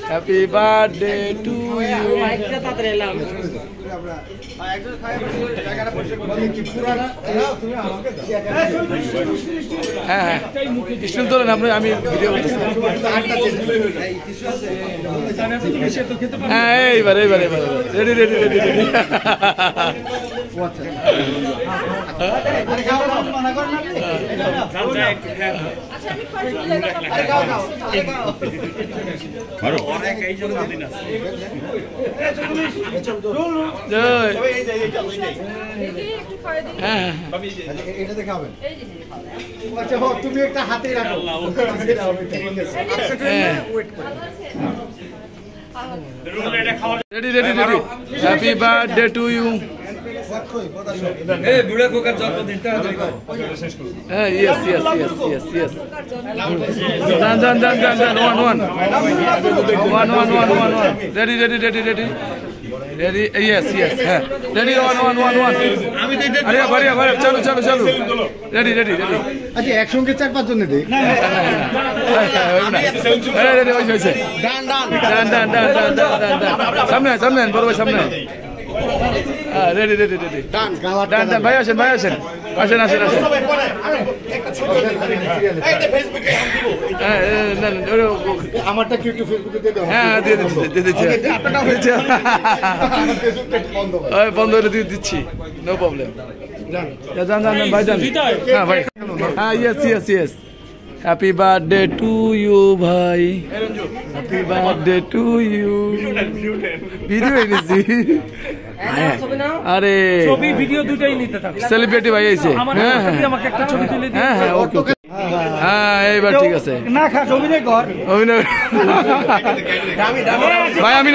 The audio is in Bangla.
Happy birthday to you. হ্যাঁ স্টুল তোলেন আপনি আমি ভিডিও করতেছি হ্যাঁ এইবার রেডি রেডি রেডি রেডি তুমি একটা হাতে রাখো ready ready ready happy birthday to you এই বুড়া কোকার জন্মদিন তা হ্যাঁ yes yes yes yes yes done one ready ready ready ready ready yes yes ready one अरे बढ़िया बढ़िया चलो चलो चलो ready ready ready আচ্ছা একসঙ্গে 4-5 জন নেই না ready হইছে ডান সামনে বড় ভাই সামনে ready ready ready ডান ভাই আসেন আমারটা কি একটু ফেসবুকে দিয়ে দাও হ্যাঁ দিয়ে দিচ্ছি আপনারটা হয়েছে আমার ফেসবুকটা বন্ধ বন্ধ করে দিচ্ছি নো প্রবলেম জান ভাই জান হ্যাঁ ভাই হ্যাঁ yes happy birthday to you bhai happy birthday to you video এনেছি আরে ছবি ভিডিও দুটোই নিতে থাকো সেলিব্রিটি ভাই আইছে হ্যাঁ আমাকে একটা ছবি তুলে দিন হ্যাঁ ওকে হ্যাঁ এইবার ঠিক আছে না খা অভিনয় কর ভাই আমি